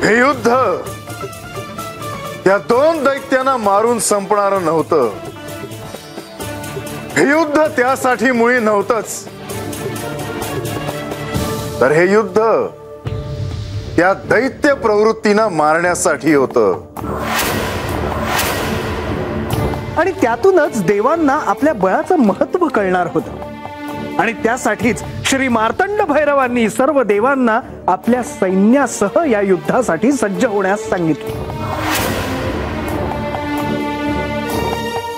हे युद्ध त्या दोन दैत्यांना मारून संपणार नव्हतं. हे युद्ध त्यासाठी मुळी नव्हतंच, तर हे युद्ध त्या दैत्य प्रवृत्तींना मारण्यासाठी होतं. आणि त्यातूनच देवांना आपल्या बळाचं महत्त्व कळणार होतं. आणि त्यासाठीच श्री मार्तंड भैरवांनी सर्व देवांना आपल्या सैन्यासह या युद्धासाठी सज्ज होण्यास सांगितले.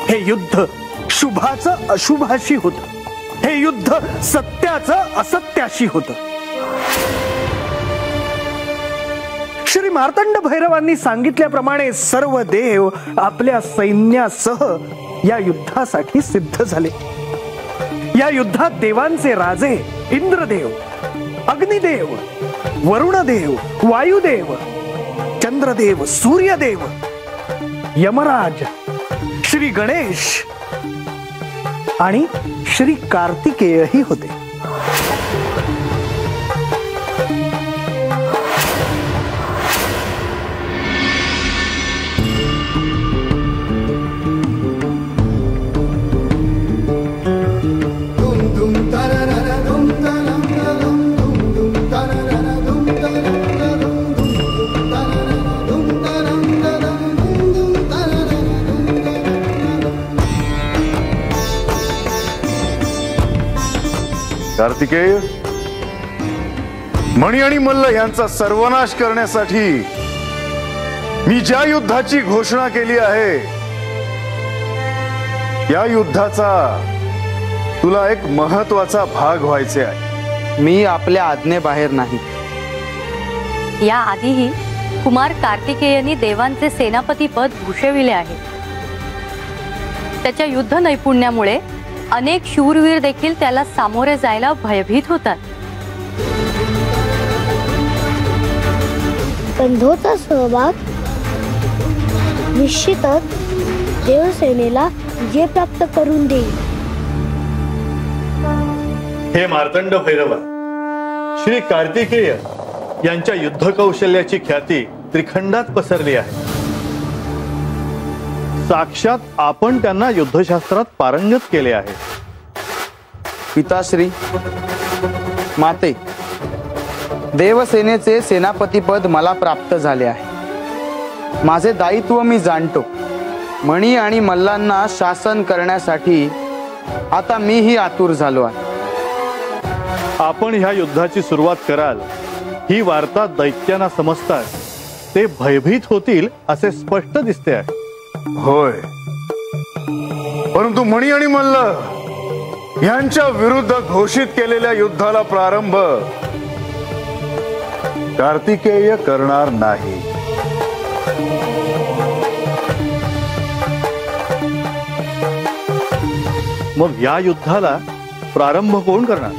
हे युद्ध शुभाचं अशुभाशी होतं. हे युद्ध सत्याचं असत्याशी होतं. श्री मार्तंड भैरवांनी सांगितल्याप्रमाणे सर्व देव आपल्या सैन्यासह या युद्धासाठी सिद्ध झाले. या युद्धात देवांचे राजे इंद्रदेव, अग्निदेव, वरुणदेव, वायुदेव, चंद्रदेव, सूर्यदेव, यमराज, श्री गणेश आणि श्री कार्तिकेयही होते. कार्तिकेय, मणी आणि मल्ल यांचा सर्वनाश करण्यासाठी मी ज्या युद्धाची घोषणा केली आहे, या युद्धाचा तुला एक महत्वाचा भाग व्हायचे आहे. मी आपल्या आज्ञेबाहेर नाही. या आधीही कुमार कार्तिकेयनी देवांचे सेनापती पद भूषविले आहे. त्याच्या युद्ध नैपुण्यामुळे अनेक शूरवीर देखील त्याला सामोरे जायला भयभीत होतात. बंधोचा सहभाग निश्चितच देवसेनेला विजय प्राप्त करून देईल. हे मार्तंड भैरवा, श्री कार्तिकेय यांच्या युद्ध कौशल्याची ख्याती त्रिखंडात पसरली आहे. साक्षात आपण त्यांना युद्धशास्त्रात पारंगत केले आहे. पिताश्री, माते, देवसेनेचे सेनापतीपद मला प्राप्त झाले आहे. माझे दायित्व मी जाणतो. मणी आणि मल्लांना शासन करण्यासाठी आता मीही आतुर झालो आहे. आपण ह्या युद्धाची सुरुवात कराल ही वार्ता दैत्यांना समजताच ते भयभीत होतील असे स्पष्ट दिसते आहे. होय, परंतु मणी आणि मल्ल यांच्या विरुद्ध घोषित केलेल्या युद्धाला प्रारंभ कार्तिकेय करणार नाही. मग या युद्धाला प्रारंभ कोण करणार?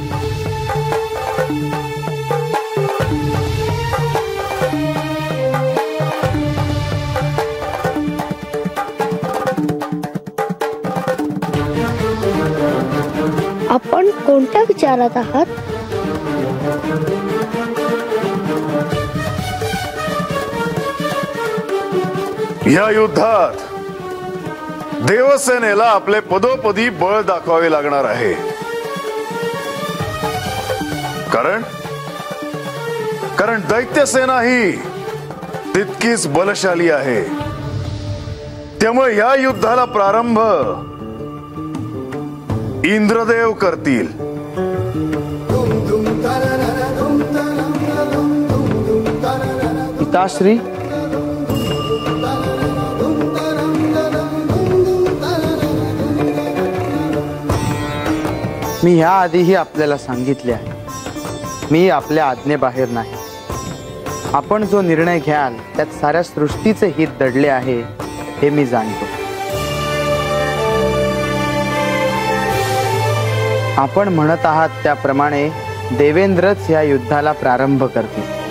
आपण कोणत्या विचारात आहात? या युद्धात देवसेनेला आपले पदोपदी बळ दाखवावे लागणार आहे. कारण दैत्यसेना ही तितकीच बलशाली आहे. त्यामुळे या युद्धाला प्रारंभ इंद्रदेव करतील. पिताश्री, मी ह्या आधीही आपल्याला सांगितले आहे, मी आपल्या आज्ञेबाहेर नाही. आपण जो निर्णय घ्याल त्यात साऱ्या सृष्टीचे हित दडले आहे हे मी जाणतो. आपण म्हणत आहात त्याप्रमाणे देवेंद्रच या युद्धाला प्रारंभ करतील.